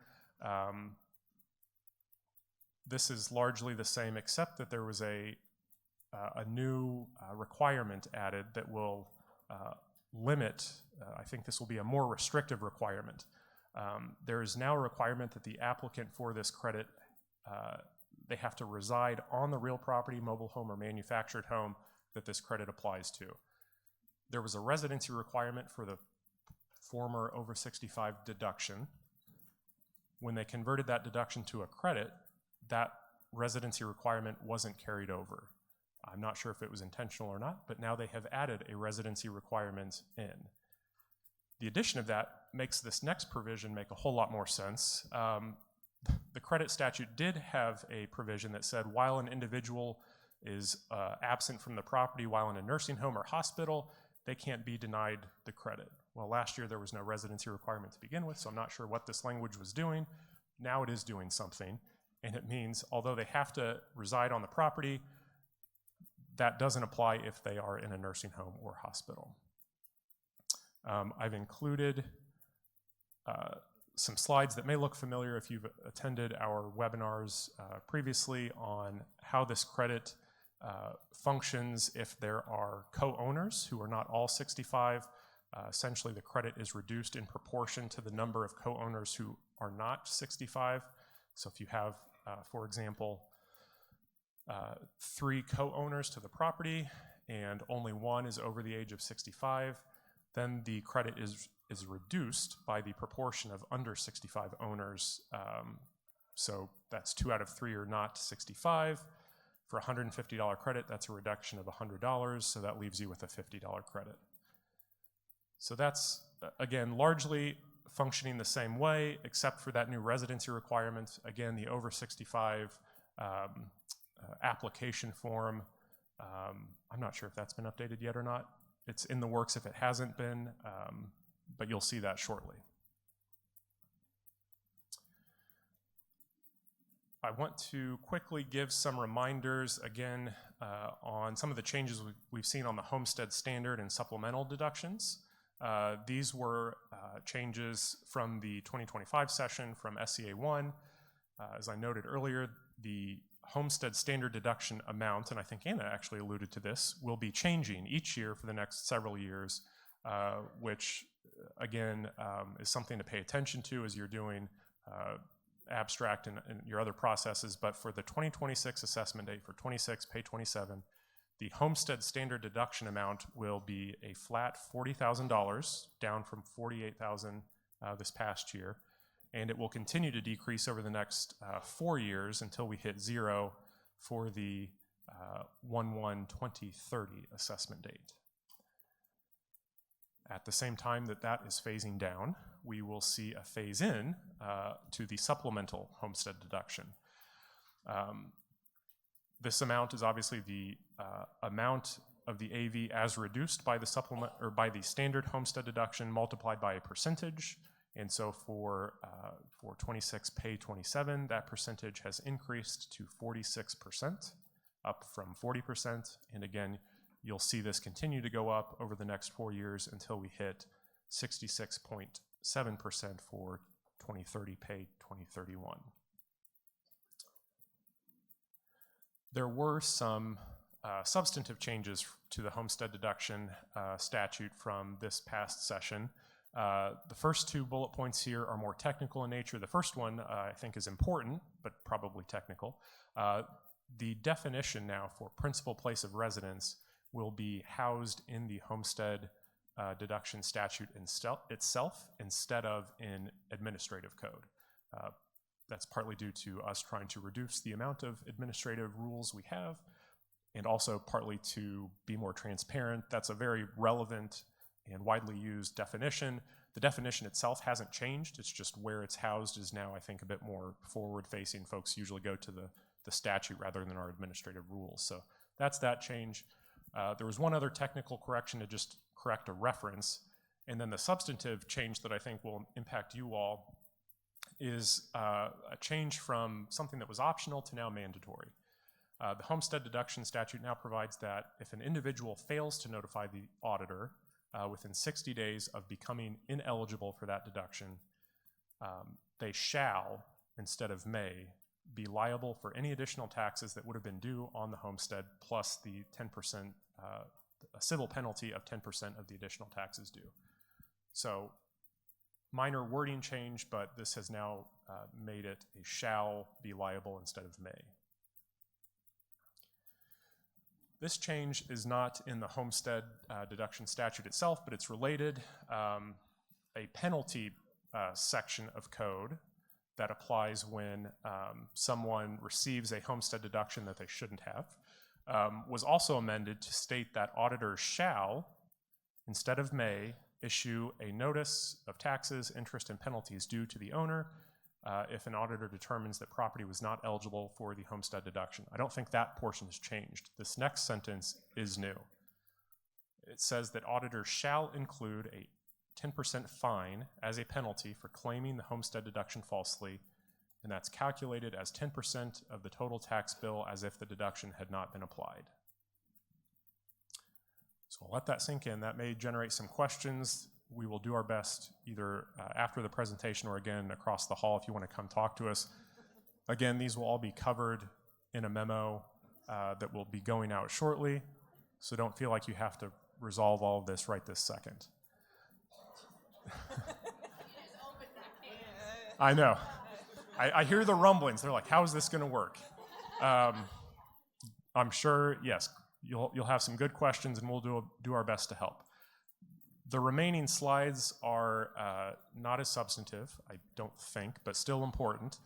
This is largely the same, except that there was a new requirement added that will limit, I think this will be a more restrictive requirement. There is now a requirement that the applicant for this credit, they have to reside on the real property, mobile home, or manufactured home that this credit applies to. There was a residency requirement for the former over 65 deduction. When they converted that deduction to a credit, that residency requirement wasn't carried over. I'm not sure if it was intentional or not, but now they have added a residency requirement in. The addition of that makes this next provision make a whole lot more sense. The credit statute did have a provision that said while an individual is absent from the property while in a nursing home or hospital, they can't be denied the credit. Well, last year there was no residency requirement to begin with, so I'm not sure what this language was doing. Now it is doing something, and it means although they have to reside on the property, that doesn't apply if they are in a nursing home or hospital. I've included some slides that may look familiar if you've attended our webinars previously on how this credit functions if there are co-owners who are not all 65. Essentially, the credit is reduced in proportion to the number of co-owners who are not 65. So if you have, for example, 3 co-owners to the property and only one is over the age of 65, then the credit is reduced by the proportion of under 65 owners. So that's 2 out of 3 are not 65. For a $150 credit, that's a reduction of $100, so that leaves you with a $50 credit. So that's, again, largely functioning the same way, except for that new residency requirement. Again, the over 65 application form, I'm not sure if that's been updated yet or not. It's in the works if it hasn't been, but you'll see that shortly. I want to quickly give some reminders again on some of the changes we've seen on the homestead standard and supplemental deductions. These were changes from the 2025 session from SEA 1. As I noted earlier, the homestead standard deduction amount, and I think Anna actually alluded to this, will be changing each year for the next several years, which again is something to pay attention to as you're doing abstract and your other processes. But for the 2026 assessment date for 26, pay 27, the homestead standard deduction amount will be a flat $40,000, down from $48,000 this past year. And it will continue to decrease over the next 4 years until we hit zero for the 1/1/2030 assessment date. At the same time that is phasing down, we will see a phase in to the supplemental homestead deduction. This amount is obviously the amount of the AV as reduced by the supplement or by the standard homestead deduction multiplied by a percentage. And so for 26 pay 27, that percentage has increased to 46%, up from 40%. And again, you'll see this continue to go up over the next 4 years until we hit 66.7% for 2030 pay 2031. There were some substantive changes to the homestead deduction statute from this past session. The first 2 bullet points here are more technical in nature. The first one I think is important, but probably technical. The definition now for principal place of residence will be housed in the homestead deduction statute itself instead of in administrative code. That's partly due to us trying to reduce the amount of administrative rules we have, and also partly to be more transparent. That's a very relevant and widely used definition. The definition itself hasn't changed. It's just where it's housed is now, I think, a bit more forward-facing. Folks usually go to the statute rather than our administrative rules. So that's that change. There was one other technical correction to just correct a reference. And then the substantive change that I think will impact you all is a change from something that was optional to now mandatory. The homestead deduction statute now provides that if an individual fails to notify the auditor within 60 days of becoming ineligible for that deduction, they shall, instead of may, be liable for any additional taxes that would have been due on the homestead, plus the 10%, a civil penalty of 10% of the additional taxes due. So minor wording change, but this has now made it a shall be liable instead of may. This change is not in the homestead deduction statute itself, but it's related. A penalty section of code that applies when someone receives a homestead deduction that they shouldn't have was also amended to state that auditors shall, instead of may, issue a notice of taxes, interest, and penalties due to the owner if an auditor determines that property was not eligible for the homestead deduction. I don't think that portion has changed. This next sentence is new. It says that auditors shall include a 10% fine as a penalty for claiming the homestead deduction falsely, and that's calculated as 10% of the total tax bill as if the deduction had not been applied. So I'll let that sink in. That may generate some questions. We will do our best either after the presentation or again across the hall if you want to come talk to us. Again, these will all be covered in a memo that will be going out shortly, so don't feel like you have to resolve all of this right this second. I know. I hear the rumblings. They're like, how is this going to work? I'm sure, yes, you'll have some good questions, and we'll do our best to help. The remaining slides are not as substantive, I don't think, but still important.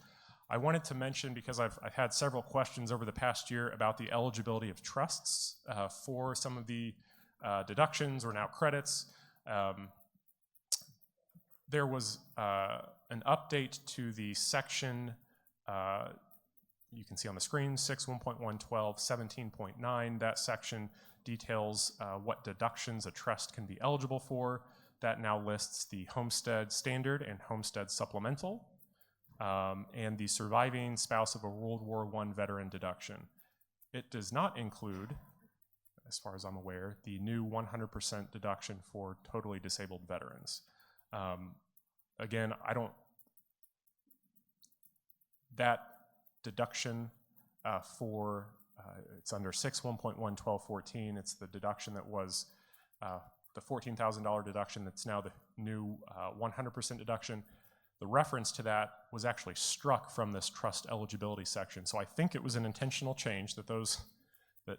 I wanted to mention, because I've had several questions over the past year about the eligibility of trusts for some of the deductions or now credits. There was an update to the section, you can see on the screen, 6.1.112, 17.9. That section details what deductions a trust can be eligible for. That now lists the homestead standard and homestead supplemental. and the surviving spouse of a World War I veteran deduction. It does not include, as far as I'm aware, the new 100% deduction for totally disabled veterans. Again, that deduction it's under 6.1.1.12.14. It's the deduction that was the $14,000 deduction that's now the new 100% deduction. The reference to that was actually struck from this trust eligibility section. So I think it was an intentional change that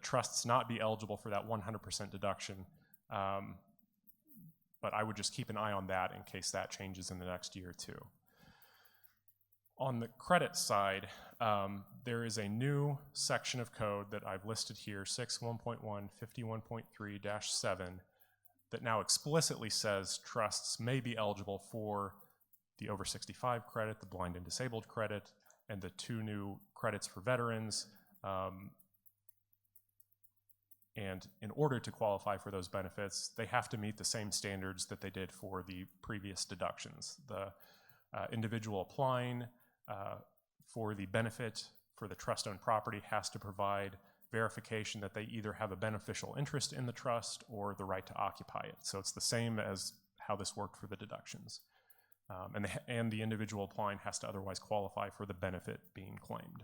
trusts not be eligible for that 100% deduction. But I would just keep an eye on that in case that changes in the next year or two. On the credit side, there is a new section of code that I've listed here, 6.1.151.3-7, that now explicitly says trusts may be eligible for the over 65 credit, the blind and disabled credit, and the two new credits for veterans. And in order to qualify for those benefits, they have to meet the same standards that they did for the previous deductions. The individual applying for the benefit for the trust-owned property has to provide verification that they either have a beneficial interest in the trust or the right to occupy it. So it's the same as how this worked for the deductions. And the individual applying has to otherwise qualify for the benefit being claimed.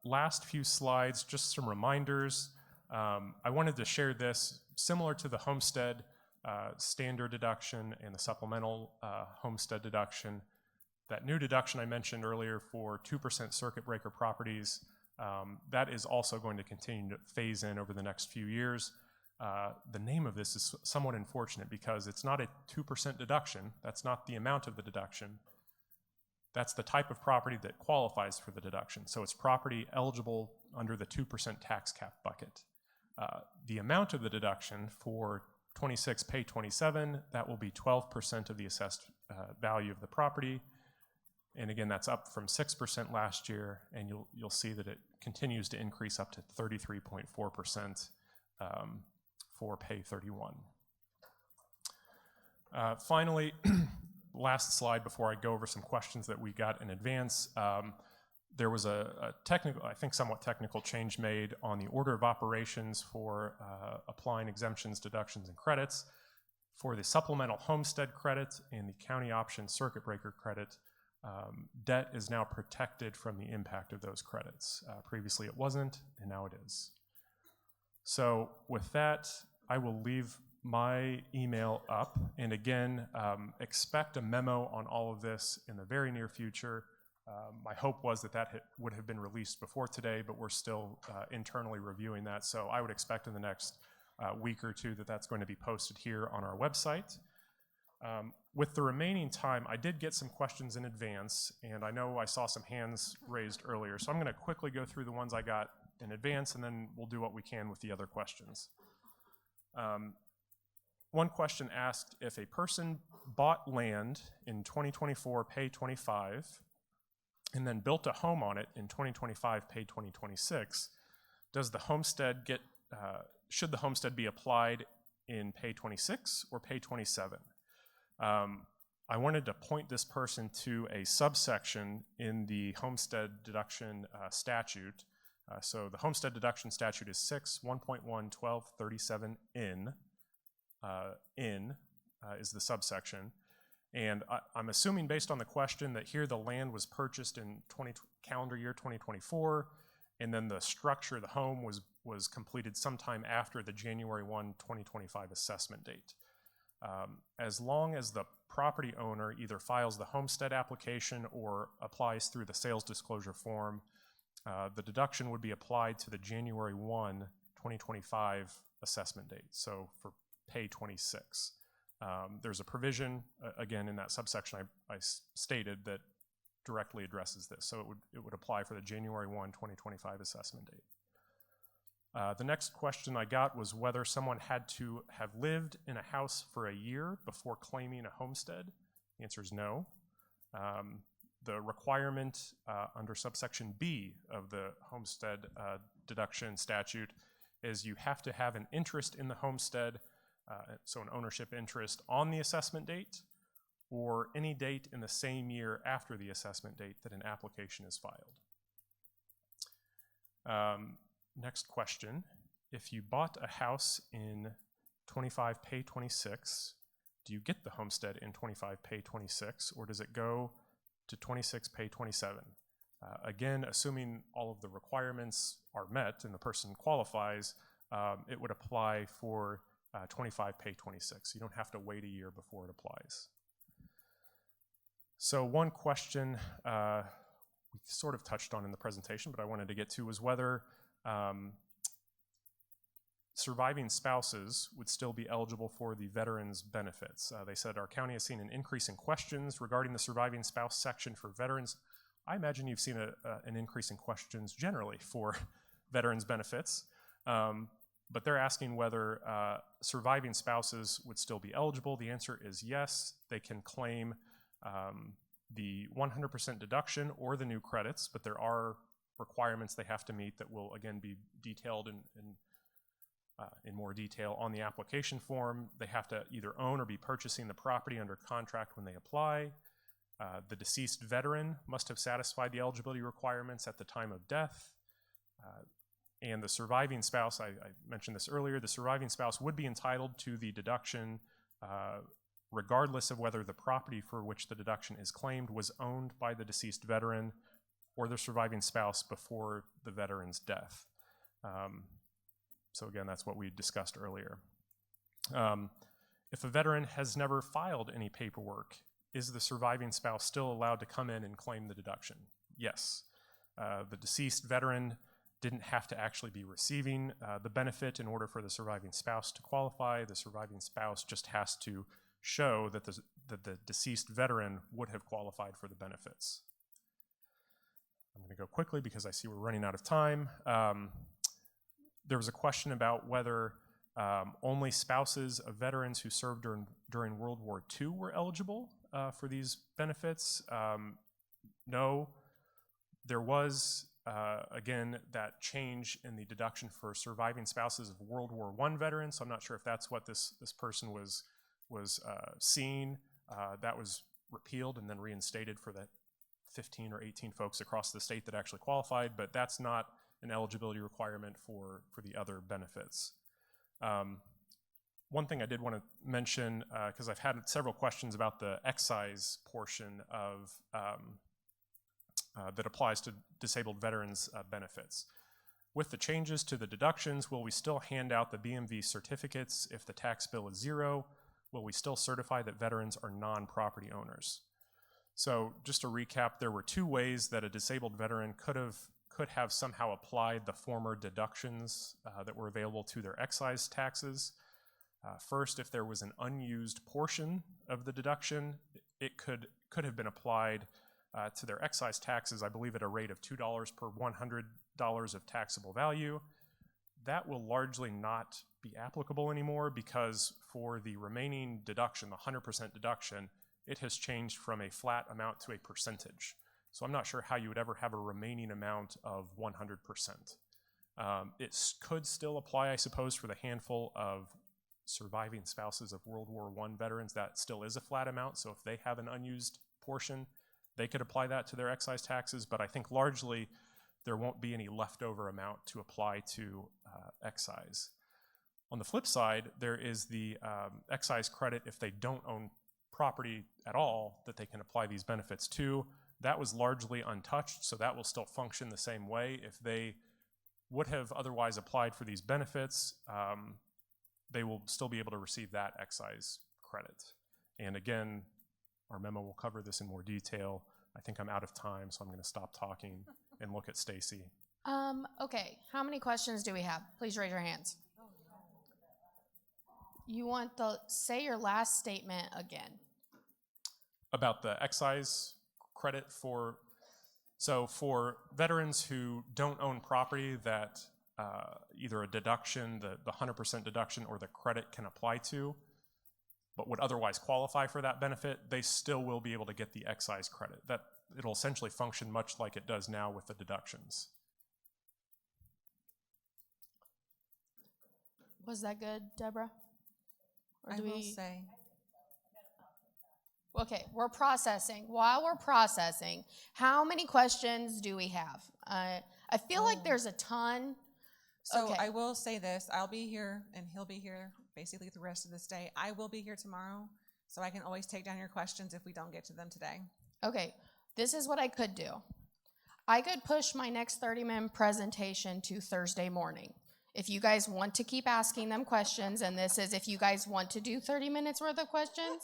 Last few slides, just some reminders. I wanted to share this similar to the homestead standard deduction and the supplemental homestead deduction. That new deduction I mentioned earlier for 2% circuit breaker properties, that is also going to continue to phase in over the next few years. The name of this is somewhat unfortunate because it's not a 2% deduction. That's not the amount of the deduction. That's the type of property that qualifies for the deduction. So it's property eligible under the 2% tax cap bucket. The amount of the deduction for 26 pay 27, that will be 12% of the assessed value of the property. And again, that's up from 6% last year, and you'll see that it continues to increase up to 33.4% for pay 31. Finally, last slide before I go over some questions that we got in advance. There was a technical, I think somewhat technical change made on the order of operations for applying exemptions, deductions, and credits. For the supplemental homestead credit and the county option circuit breaker credit, debt is now protected from the impact of those credits. Previously it wasn't, and now it is. So with that, I will leave my email up, and again, expect a memo on all of this in the very near future. My hope was that would have been released before today, but we're still internally reviewing that, so I would expect in the next week or two that that's going to be posted here on our website. With the remaining time, I did get some questions in advance, and I know I saw some hands raised earlier, so I'm going to quickly go through the ones I got in advance, and then we'll do what we can with the other questions. One question asked, if a person bought land in 2024, pay 25, and then built a home on it in 2025, pay 2026, does the homestead should the homestead be applied in pay 26 or pay 27? I wanted to point this person to a subsection in the homestead deduction statute. So the homestead deduction statute is 6.1.1.12.37 in is the subsection. And I'm assuming based on the question that here the land was purchased in calendar year 2024, and then the structure, the home was completed sometime after the January 1, 2025 assessment date. As long as the property owner either files the homestead application or applies through the sales disclosure form, the deduction would be applied to the January 1, 2025 assessment date, so for pay 26. There's a provision, again, in that subsection I stated that directly addresses this, so it would apply for the January 1, 2025 assessment date. The next question I got was whether someone had to have lived in a house for a year before claiming a homestead. The answer is no. The requirement under subsection B of the homestead deduction statute is you have to have an interest in the homestead, so an ownership interest on the assessment date, or any date in the same year after the assessment date that an application is filed. Next question. If you bought a house in 25 pay 26, do you get the homestead in 25 pay 26, or does it go to 26 pay 27? Again, assuming all of the requirements are met and the person qualifies, it would apply for 25 pay 26. You don't have to wait a year before it applies. So one question we sort of touched on in the presentation, but I wanted to get to was whether surviving spouses would still be eligible for the veterans benefits. They said our county has seen an increase in questions regarding the surviving spouse section for veterans. I imagine you've seen an increase in questions generally for veterans benefits, but they're asking whether surviving spouses would still be eligible. The answer is yes. They can claim the 100% deduction or the new credits, but there are requirements they have to meet that will again be detailed in more detail on the application form. They have to either own or be purchasing the property under contract when they apply. The deceased veteran must have satisfied the eligibility requirements at the time of death. And the surviving spouse, I mentioned this earlier, the surviving spouse would be entitled to the deduction regardless of whether the property for which the deduction is claimed was owned by the deceased veteran or the surviving spouse before the veteran's death. So again, that's what we discussed earlier. If a veteran has never filed any paperwork, is the surviving spouse still allowed to come in and claim the deduction? Yes. The deceased veteran didn't have to actually be receiving the benefit in order for the surviving spouse to qualify. The surviving spouse just has to show that the deceased veteran would have qualified for the benefits. I'm going to go quickly because I see we're running out of time. There was a question about whether only spouses of veterans who served during World War II were eligible for these benefits. No, there was, again, that change in the deduction for surviving spouses of World War I veterans, so I'm not sure if that's what this person was seeing. That was repealed and then reinstated for the 15 or 18 folks across the state that actually qualified, but that's not an eligibility requirement for the other benefits. One thing I did want to mention, because I've had several questions about the excise portion of that applies to disabled veterans benefits. With the changes to the deductions, will we still hand out the BMV certificates if the tax bill is zero? Will we still certify that veterans are non-property owners? So just to recap, there were two ways that a disabled veteran could have somehow applied the former deductions that were available to their excise taxes. First, if there was an unused portion of the deduction, it could have been applied to their excise taxes, I believe at a rate of $2 per $100 of taxable value. That will largely not be applicable anymore because for the remaining deduction, the 100% deduction, it has changed from a flat amount to a percentage. So I'm not sure how you would ever have a remaining amount of 100%. It could still apply, I suppose, for the handful of surviving spouses of World War I veterans. That still is a flat amount, so if they have an unused portion, they could apply that to their excise taxes, but I think largely there won't be any leftover amount to apply to excise. On the flip side, there is the excise credit if they don't own property at all that they can apply these benefits to. That was largely untouched, so that will still function the same way. If they would have otherwise applied for these benefits, they will still be able to receive that excise credit. And again, our memo will cover this in more detail. I think I'm out of time, so I'm going to stop talking and look at Stacy. Okay, how many questions do we have? Please raise your hands. You want say your last statement again. About the excise credit for veterans who don't own property that either a deduction, the 100% deduction or the credit can apply to, but would otherwise qualify for that benefit, they still will be able to get the excise credit. That it'll essentially function much like it does now with the deductions. Was that good, Deborah? Or I will say, Okay, we're processing. While we're processing, how many questions do we have? I feel like there's a ton. So Okay. I will say this, I'll be here and he'll be here basically the rest of this day. I will be here tomorrow, so I can always take down your questions if we don't get to them today. Okay, this is what I could do. I could push my next 30-minute presentation to Thursday morning. If you guys want to keep asking them questions, and this is if you guys want to do 30 minutes worth of questions.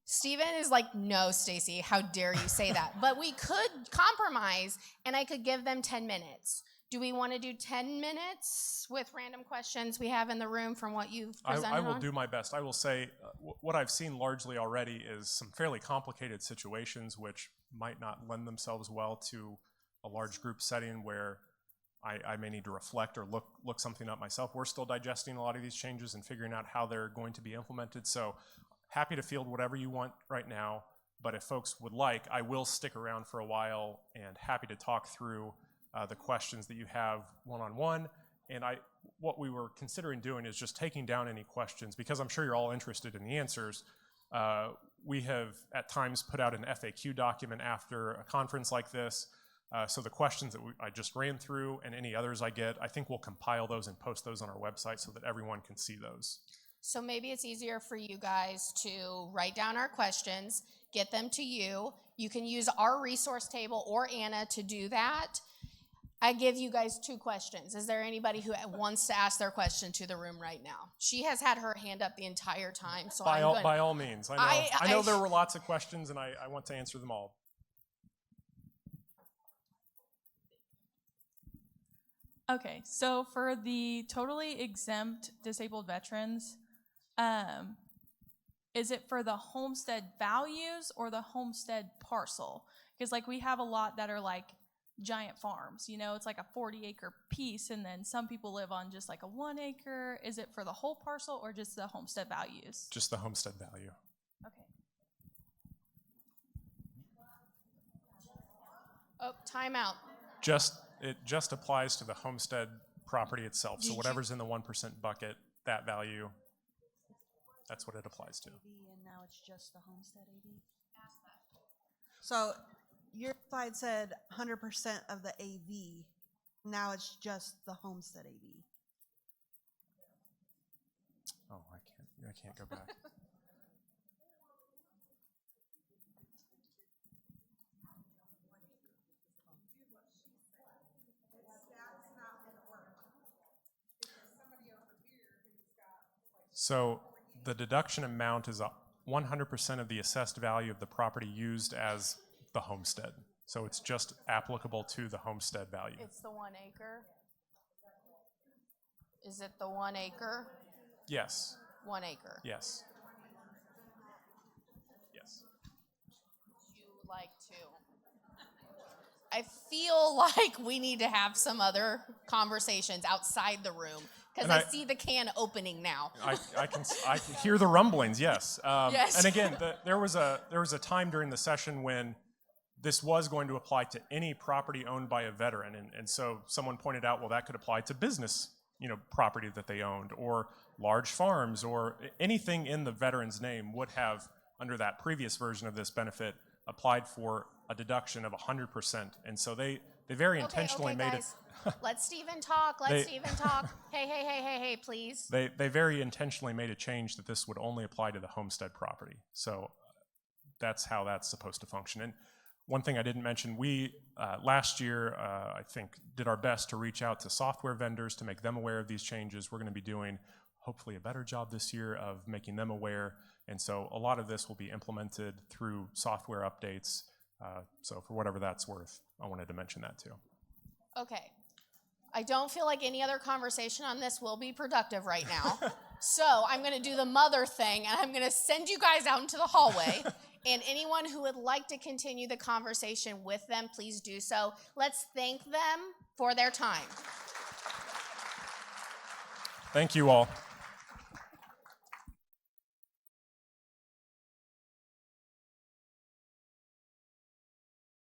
Steven is like, no, Stacy, how dare you say that? But we could compromise, and I could give them 10 minutes. Do we want to do 10 minutes with random questions we have in the room from what you've presented I will on? do my best. I will say what I've seen largely already is some fairly complicated situations which might not lend themselves well to a large group setting where I may need to reflect or look something up myself. We're still digesting a lot of these changes and figuring out how they're going to be implemented. So happy to field whatever you want right now, but if folks would like, I will stick around for a while and happy to talk through the questions that you have one-on-one. And what we were considering doing is just taking down any questions, because I'm sure you're all interested in the answers. We have at times put out an FAQ document after a conference like this. So the questions that I just ran through and any others I get, I think we'll compile those and post those on our website so that everyone can see those. So maybe it's easier for you guys to write down our questions, get them to you. You can use our resource table or Anna to do that. I give you guys 2 questions. Is there anybody who wants to ask their question to the room right now? She has had her hand up the entire time, so by all means. I know there were lots of questions, and I want to answer them all. Okay, so for the totally exempt disabled veterans, is it for the homestead values or the homestead parcel? Because like we have a lot that are like giant farms, you know, it's like a 40-acre piece, and then some people live on just like a 1 acre. Is it for the whole parcel or just the homestead values? Just the homestead value. Okay. Oh, time out. It just applies to the homestead property itself. So whatever's in the 1% bucket, that value, that's what it applies to. And now it's just the homestead AV? So your slide said 100% of the AV. Now it's just the homestead AV. Oh, I can't go back. So the deduction amount is 100% of the assessed value of the property used as the homestead. So it's just applicable to the homestead value. It's the 1 acre. Is it the 1 acre? Yes. 1 acre. Yes. Yes. Would you like to? I feel like we need to have some other conversations outside the room, because I see the can opening now. I can hear the rumblings. Yes. Yes. And again, there was a time during the session when this was going to apply to any property owned by a veteran, and so someone pointed out, well, that could apply to business, property that they owned, or large farms, or anything in the veteran's name would have, under that previous version of this benefit, applied for a deduction of 100%. And so they very intentionally made guys. it. Let Steven talk. Steven talk. Hey, please. They very intentionally made a change that this would only apply to the homestead property. So that's how that's supposed to function. And one thing I didn't mention, we last year, I think, did our best to reach out to software vendors to make them aware of these changes. We're going to be doing, hopefully, a better job this year of making them aware. And so a lot of this will be implemented through software updates. So for whatever that's worth, I wanted to mention that too. Okay. I don't feel like any other conversation on this will be productive right now. So I'm going to do the mother thing, and I'm going to send you guys out into the hallway. And anyone who would like to continue the conversation with them, please do so. Let's thank them for their time. Thank you all.